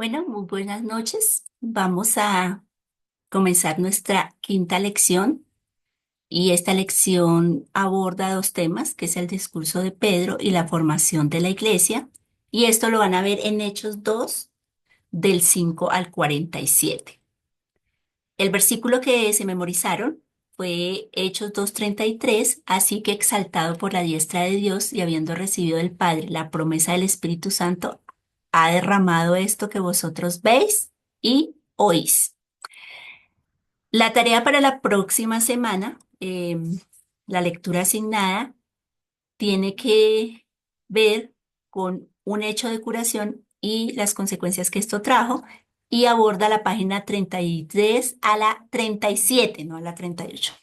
Bueno, muy buenas noches. Vamos a comenzar nuestra quinta lección y esta lección aborda dos temas, que es el discurso de Pedro y la formación de la iglesia. Y esto lo van a ver en Hechos 2, del 5 al 47. El versículo que se memorizaron fue Hechos 2:33, así que exaltado por la diestra de Dios y habiendo recibido del Padre la promesa del Espíritu Santo, ha derramado esto que vosotros veis y oís. La tarea para la próxima semana, la lectura asignada, tiene que ver con un hecho de curación y las consecuencias que esto trajo y aborda la página 33 a la 37, no a la 38.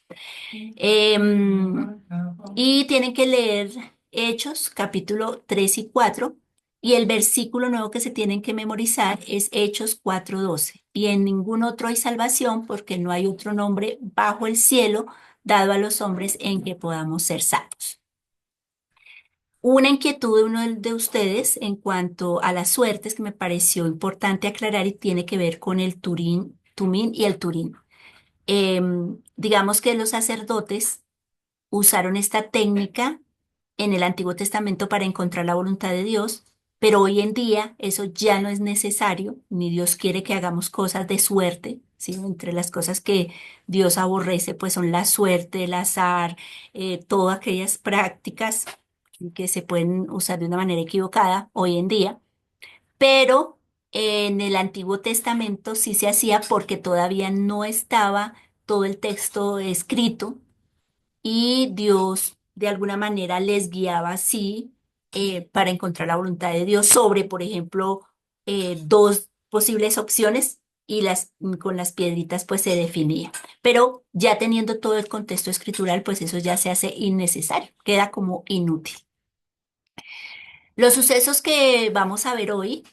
Y tienen que leer Hechos, capítulo 3 y 4, y el versículo nuevo que se tienen que memorizar es Hechos 4:12. Y en ningún otro hay salvación porque no hay otro nombre bajo el cielo dado a los hombres en que podamos ser salvos. Una inquietud de uno de ustedes en cuanto a las suertes que me pareció importante aclarar y tiene que ver con el Turín, Tumín y el Turín. Digamos que los sacerdotes usaron esta técnica en el Antiguo Testamento para encontrar la voluntad de Dios, pero hoy en día eso ya no es necesario, ni Dios quiere que hagamos cosas de suerte, ¿sí? Entre las cosas que Dios aborrece, pues son la suerte, el azar, todas aquellas prácticas que se pueden usar de una manera equivocada hoy en día, pero en el Antiguo Testamento sí se hacía porque todavía no estaba todo el texto escrito y Dios de alguna manera les guiaba así para encontrar la voluntad de Dios sobre, por ejemplo, dos posibles opciones y con las piedritas pues se definía. Pero ya teniendo todo el contexto escritural, pues eso ya se hace innecesario, queda como inútil. Los sucesos que vamos a ver hoy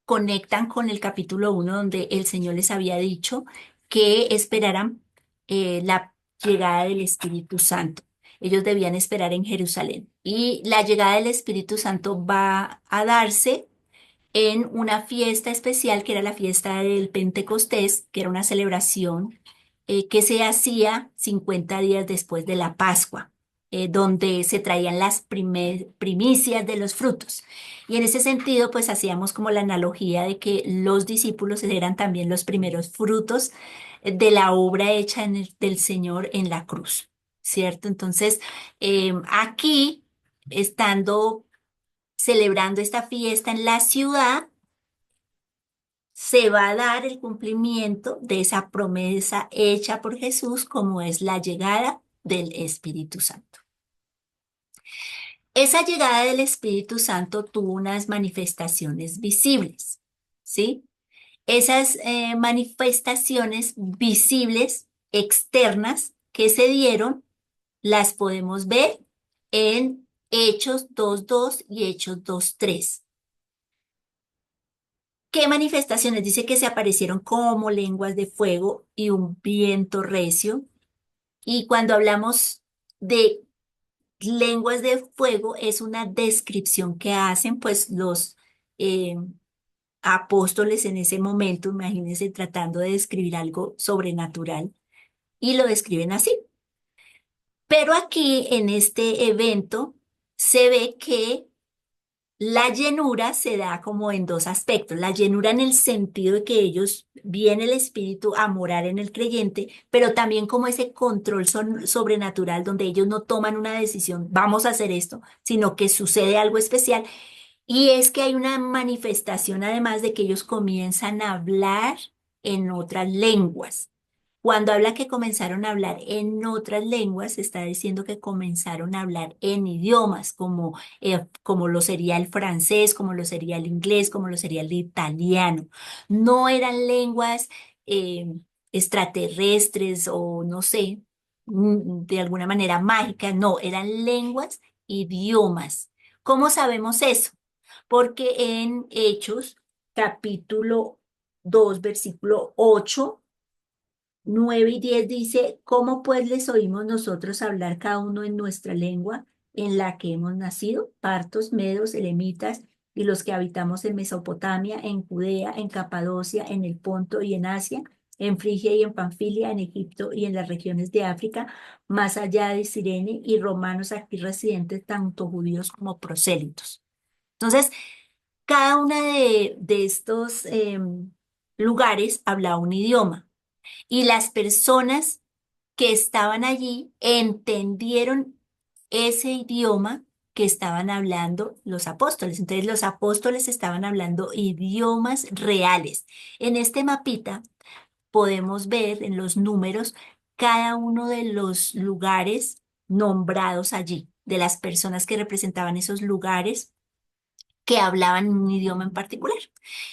conectan con el capítulo 1 donde el Señor les había dicho que esperaran la llegada del Espíritu Santo. Ellos debían esperar en Jerusalén. Y la llegada del Espíritu Santo va a darse en una fiesta especial que era la fiesta del Pentecostés, que era una celebración que se hacía 50 días después de la Pascua, donde se traían las primicias de los frutos. Y en ese sentido, pues hacíamos como la analogía de que los discípulos eran también los primeros frutos de la obra hecha del Señor en la cruz, ¿cierto? Entonces, aquí, estando celebrando esta fiesta en la ciudad, se va a dar el cumplimiento de esa promesa hecha por Jesús, como es la llegada del Espíritu Santo. Esa llegada del Espíritu Santo tuvo unas manifestaciones visibles, ¿sí? Esas manifestaciones visibles externas que se dieron, las podemos ver en Hechos 2:2 y Hechos 2:3. ¿Qué manifestaciones? Dice que se aparecieron como lenguas de fuego y un viento recio. Y cuando hablamos de lenguas de fuego, es una descripción que hacen pues los eh, apóstoles en ese momento, imagínense tratando de describir algo sobrenatural y lo describen así. Pero aquí en este evento se ve que la llenura se da como en dos aspectos. La llenura en el sentido de que ellos viene el Espíritu a morar en el creyente, pero también como ese control sobrenatural donde ellos no toman una decisión, vamos a hacer esto, sino que sucede algo especial. Y es que hay una manifestación además de que ellos comienzan a hablar en otras lenguas. Cuando habla que comenzaron a hablar en otras lenguas, está diciendo que comenzaron a hablar en idiomas, como lo sería el francés, como lo sería el inglés, como lo sería el italiano. No eran lenguas eh, extraterrestres o no sé, de alguna manera mágicas, no, eran lenguas, idiomas. ¿Cómo sabemos eso? Porque en Hechos, capítulo 2 versículo 8, 9 y 10 dice, ¿cómo pues les oímos nosotros hablar cada uno en nuestra lengua en la que hemos nacido? Partos, medos, elemitas y los que habitamos en Mesopotamia, en Judea, en Capadocia, en el Ponto y en Asia, en Frigia y en Panfilia, en Egipto y en las regiones de África, más allá de Cirene, y romanos aquí residentes, tanto judíos como prosélitos. Entonces, cada uno de estos lugares hablaba un idioma y las personas que estaban allí entendieron ese idioma que estaban hablando los apóstoles. Entonces los apóstoles estaban hablando idiomas reales. En este mapita podemos ver en los números cada uno de los lugares nombrados allí, de las personas que representaban esos lugares que hablaban un idioma en particular.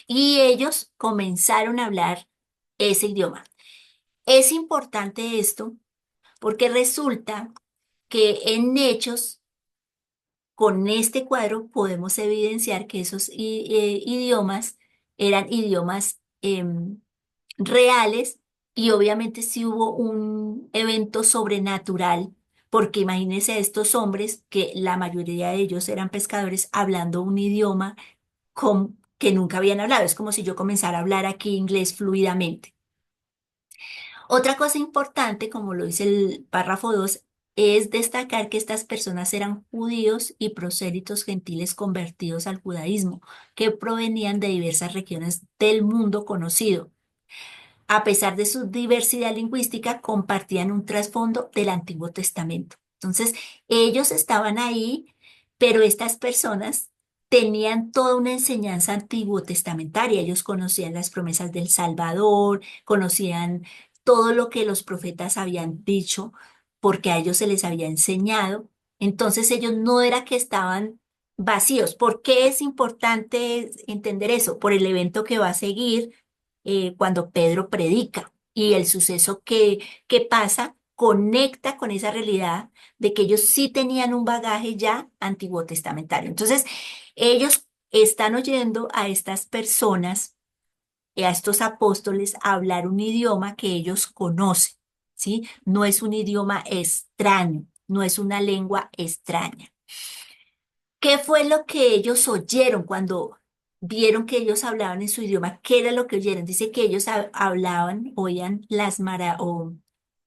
Y ellos comenzaron a hablar ese idioma. Es importante esto porque resulta que en Hechos, con este cuadro, podemos evidenciar que esos idiomas eran idiomas reales y obviamente sí hubo un evento sobrenatural, porque imagínense a estos hombres, que la mayoría de ellos eran pescadores, hablando un idioma que nunca habían hablado. Es como si yo comenzara a hablar aquí inglés fluidamente. Otra cosa importante, como lo dice el párrafo 2, es destacar que estas personas eran judíos y prosélitos gentiles convertidos al judaísmo, que provenían de diversas regiones del mundo conocido. A pesar de su diversidad lingüística, compartían un trasfondo del Antiguo Testamento. Entonces, ellos estaban ahí, pero estas personas tenían toda una enseñanza antiguo testamentaria. Ellos conocían las promesas del Salvador, conocían todo lo que los profetas habían dicho, porque a ellos se les había enseñado. Entonces, ellos no era que estaban vacíos. ¿Por qué es importante entender eso? Por el evento que va a seguir cuando Pedro predica y el suceso que pasa conecta con esa realidad de que ellos sí tenían un bagaje ya antiguo testamentario. Entonces, ellos están oyendo a estas personas, a estos apóstoles, hablar un idioma que ellos conocen, ¿sí? No es un idioma extraño, no es una lengua extraña. ¿Qué fue lo que ellos oyeron cuando vieron que ellos hablaban en su idioma? ¿Qué era lo que oyeron? Dice que ellos hablaban, oían o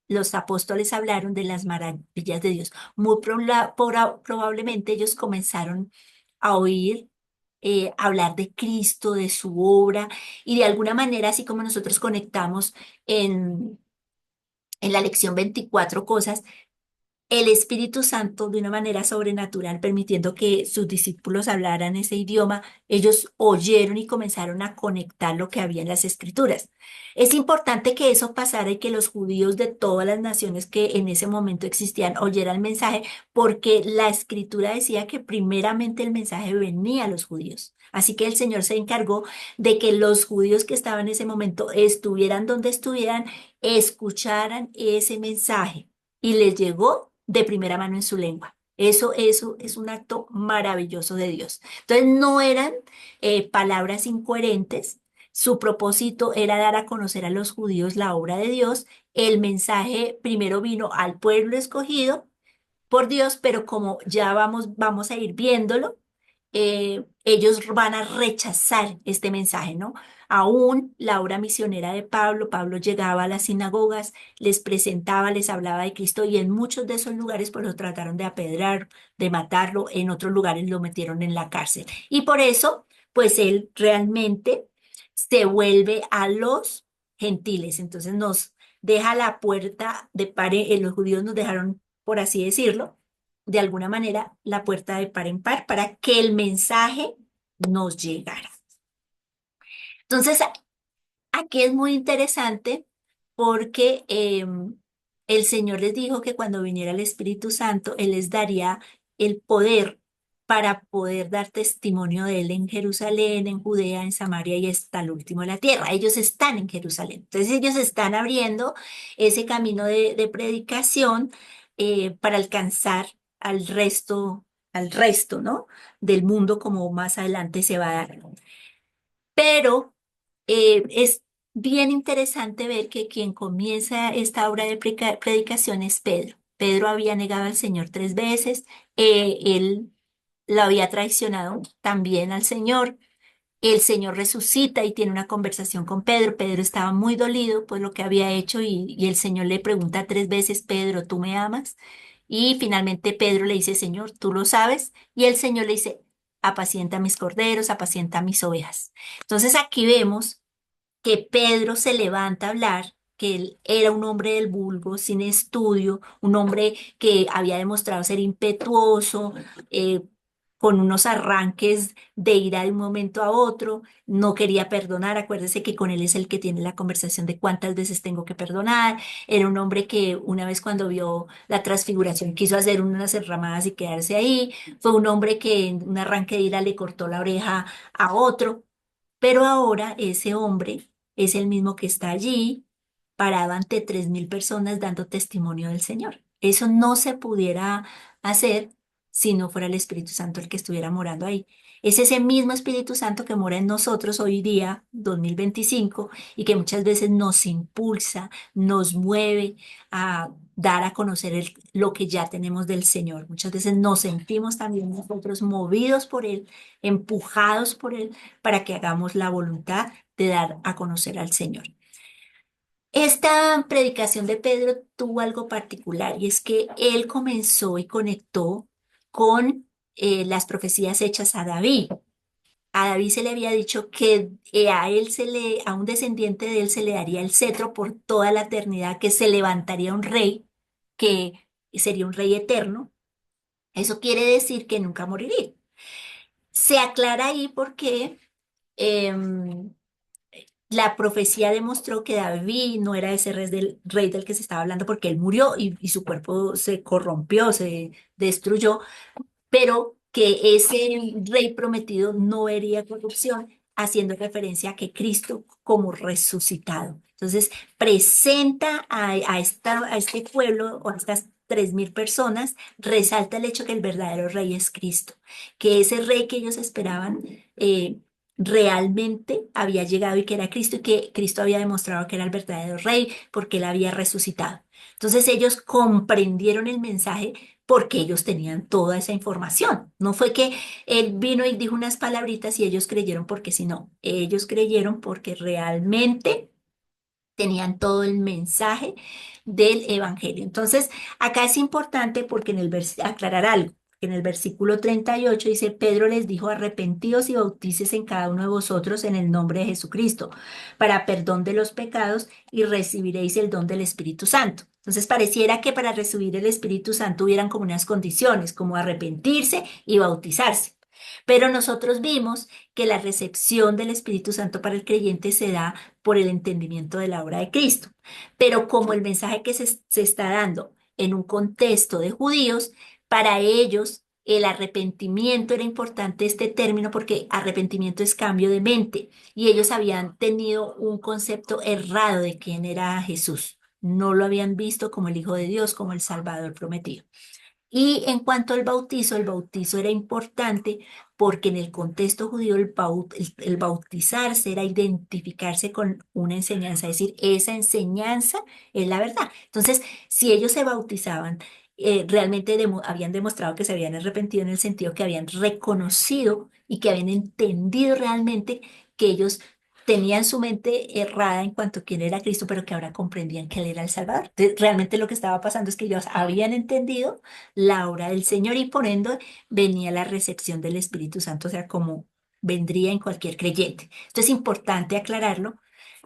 los apóstoles hablaron de las maravillas de Dios. Muy probablemente ellos comenzaron a oír hablar de Cristo, de su obra, y de alguna manera, así como nosotros conectamos en, en la lección 24 cosas, el Espíritu Santo, de una manera sobrenatural, permitiendo que sus discípulos hablaran ese idioma, ellos oyeron y comenzaron a conectar lo que había en las Escrituras. Es importante que eso pasara y que los judíos de todas las naciones que en ese momento existían oyeran el mensaje, porque la Escritura decía que primeramente el mensaje venía a los judíos. Así que el Señor se encargó de que los judíos que estaban en ese momento estuvieran donde estuvieran, escucharan ese mensaje y les llegó de primera mano en su lengua. Eso es un acto maravilloso de Dios. Entonces no eran palabras incoherentes. Su propósito era dar a conocer a los judíos la obra de Dios. El mensaje primero vino al pueblo escogido por Dios, pero como ya vamos a ir viéndolo, ellos van a rechazar este mensaje, ¿no? Aún la obra misionera de Pablo, Pablo llegaba a las sinagogas, les presentaba, les hablaba de Cristo y en muchos de esos lugares pues lo trataron de apedrear, de matarlo, en otros lugares lo metieron en la cárcel. Y por eso, pues él realmente se vuelve a los gentiles. Entonces nos deja la puerta de par, los judíos nos dejaron, por así decirlo, de alguna manera la puerta de par en par para que el mensaje nos llegara. Entonces, aquí es muy interesante porque el Señor les dijo que cuando viniera el Espíritu Santo, Él les daría el poder para poder dar testimonio de Él en Jerusalén, en Judea, en Samaria y hasta el último de la tierra. Ellos están en Jerusalén. Entonces ellos están abriendo ese camino de predicación para alcanzar al resto, ¿no? Del mundo como más adelante se va a dar. Pero es bien interesante ver que quien comienza esta obra de predicación es Pedro. Pedro había negado al Señor 3 veces. Él lo había traicionado también al Señor. El Señor resucita y tiene una conversación con Pedro. Pedro estaba muy dolido por lo que había hecho y el Señor le pregunta 3 veces, Pedro, ¿tú me amas? Y finalmente Pedro le dice, Señor, tú lo sabes. Y el Señor le dice, apacienta mis corderos, apacienta mis ovejas. Entonces aquí vemos que Pedro se levanta a hablar, que él era un hombre del vulgo, sin estudio, un hombre que había demostrado ser impetuoso, eh, con unos arranques de ira de un momento a otro, no quería perdonar. Acuérdese que con él es el que tiene la conversación de cuántas veces tengo que perdonar. Era un hombre que una vez cuando vio la transfiguración quiso hacer unas enramadas y quedarse ahí. Fue un hombre que en un arranque de ira le cortó la oreja a otro. Pero ahora ese hombre es el mismo que está allí, parado ante 3.000 personas dando testimonio del Señor. Eso no se pudiera hacer si no fuera el Espíritu Santo el que estuviera morando ahí. Es ese mismo Espíritu Santo que mora en nosotros hoy día, 2025, y que muchas veces nos impulsa, nos mueve a dar a conocer lo que ya tenemos del Señor. Muchas veces nos sentimos también nosotros movidos por Él, empujados por Él para que hagamos la voluntad de dar a conocer al Señor. Esta predicación de Pedro tuvo algo particular y es que él comenzó y conectó con las profecías hechas a David. A David se le había dicho que a un descendiente de él se le daría el cetro por toda la eternidad, que se levantaría un rey, que sería un rey eterno. Eso quiere decir que nunca moriría. Se aclara ahí porque em, la profecía demostró que David no era ese rey del que se estaba hablando porque él murió y su cuerpo se corrompió, se destruyó, pero que ese rey prometido no vería corrupción, haciendo referencia a que Cristo como resucitado. Entonces, presenta a este pueblo o a estas 3.000 personas, resalta el hecho que el verdadero rey es Cristo, que ese rey que ellos esperaban realmente había llegado y que era Cristo y que Cristo había demostrado que era el verdadero rey porque él había resucitado. Entonces ellos comprendieron el mensaje porque ellos tenían toda esa información. No fue que él vino y dijo unas palabritas y ellos creyeron porque si no, ellos creyeron porque realmente tenían todo el mensaje del evangelio. Entonces, acá es importante porque aclarar algo. En el versículo 38 dice, Pedro les dijo, arrepentíos y bautícese en cada uno de vosotros en el nombre de Jesucristo, para perdón de los pecados y recibiréis el don del Espíritu Santo. Entonces, pareciera que para recibir el Espíritu Santo hubieran como unas condiciones, como arrepentirse y bautizarse. Pero nosotros vimos que la recepción del Espíritu Santo para el creyente se da por el entendimiento de la obra de Cristo. Pero como el mensaje que se está dando en un contexto de judíos, para ellos el arrepentimiento era importante este término porque arrepentimiento es cambio de mente y ellos habían tenido un concepto errado de quién era Jesús. No lo habían visto como el Hijo de Dios, como el Salvador prometido. Y en cuanto al bautizo, el bautizo era importante porque en el contexto judío el bautizarse era identificarse con una enseñanza, es decir, esa enseñanza es la verdad. Entonces, si ellos se bautizaban, realmente habían demostrado que se habían arrepentido en el sentido que habían reconocido y que habían entendido realmente que ellos tenían su mente errada en cuanto a quién era Cristo, pero que ahora comprendían que Él era el Salvador. Entonces, realmente lo que estaba pasando es que ellos habían entendido la obra del Señor y por ende venía la recepción del Espíritu Santo, o sea, como vendría en cualquier creyente. Esto es importante aclararlo,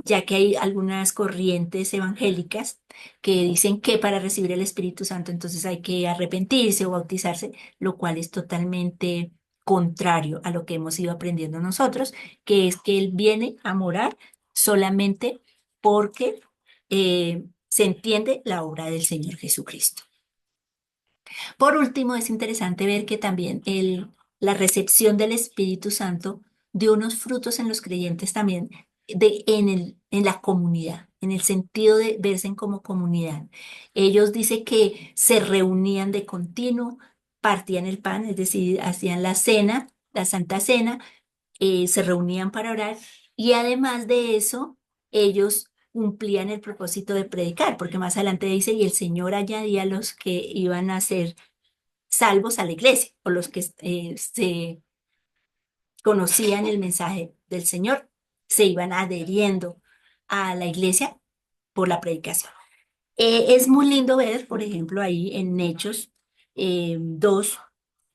ya que hay algunas corrientes evangélicas que dicen que para recibir el Espíritu Santo entonces hay que arrepentirse o bautizarse, lo cual es totalmente contrario a lo que hemos ido aprendiendo nosotros, que es que Él viene a morar solamente porque se entiende la obra del Señor Jesucristo. Por último, es interesante ver que también la recepción del Espíritu Santo dio unos frutos en los creyentes también en la comunidad, en el sentido de verse como comunidad. Ellos dicen que se reunían de continuo, partían el pan, es decir, hacían la cena, la Santa Cena, se reunían para orar y además de eso, ellos cumplían el propósito de predicar, porque más adelante dice, y el Señor añadía a los que iban a ser salvos a la iglesia o los que se conocían el mensaje del Señor, se iban adheriendo a la iglesia por la predicación. Es muy lindo ver, por ejemplo, ahí en Hechos 2,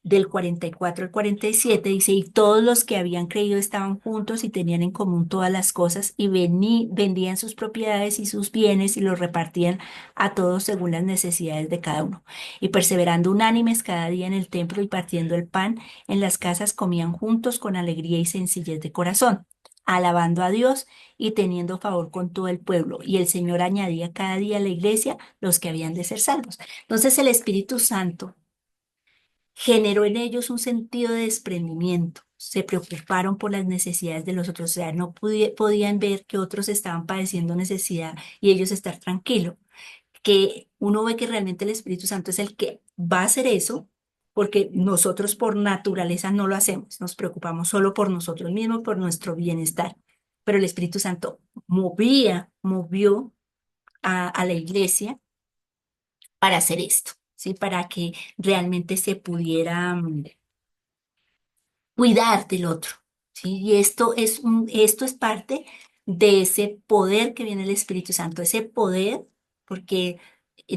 del 44 al 47, dice, y todos los que habían creído estaban juntos y tenían en común todas las cosas y vendían sus propiedades y sus bienes y los repartían a todos según las necesidades de cada uno. Y perseverando unánimes cada día en el templo y partiendo el pan en las casas, comían juntos con alegría y sencillez de corazón, alabando a Dios y teniendo favor con todo el pueblo. Y el Señor añadía cada día a la iglesia los que habían de ser salvos. Entonces el Espíritu Santo generó en ellos un sentido de desprendimiento. Se preocuparon por las necesidades de los otros, o sea, no podían ver que otros estaban padeciendo necesidad y ellos estar tranquilos. Que uno ve que realmente el Espíritu Santo es el que va a hacer eso, porque nosotros por naturaleza no lo hacemos, nos preocupamos solo por nosotros mismos, por nuestro bienestar. Pero el Espíritu Santo movió a la iglesia para hacer esto, ¿sí? Para que realmente se pudiera cuidar del otro, ¿sí? Y esto es parte de ese poder que viene el Espíritu Santo, ese poder, porque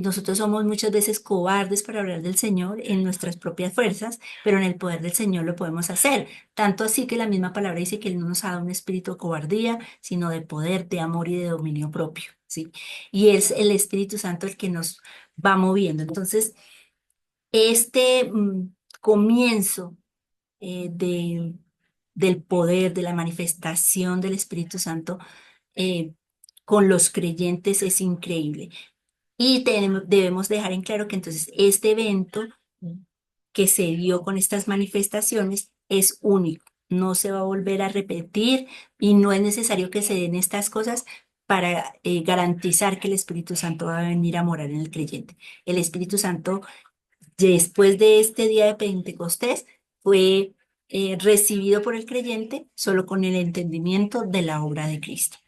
nosotros somos muchas veces cobardes para hablar del Señor en nuestras propias fuerzas, pero en el poder del Señor lo podemos hacer. Tanto así que la misma palabra dice que Él no nos ha dado un espíritu de cobardía, sino de poder, de amor y de dominio propio, ¿sí? Y es el Espíritu Santo el que nos va moviendo. Entonces, este comienzo de, del poder, de la manifestación del Espíritu Santo eh, con los creyentes es increíble. Y debemos dejar en claro que entonces este evento que se dio con estas manifestaciones es único, no se va a volver a repetir y no es necesario que se den estas cosas para garantizar que el Espíritu Santo va a venir a morar en el creyente. El Espíritu Santo después de este día de Pentecostés, fue recibido por el creyente solo con el entendimiento de la obra de Cristo.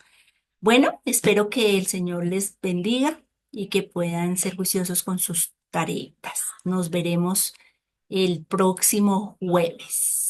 Bueno, espero que el Señor les bendiga y que puedan ser juiciosos con sus tareas. Nos veremos el próximo jueves.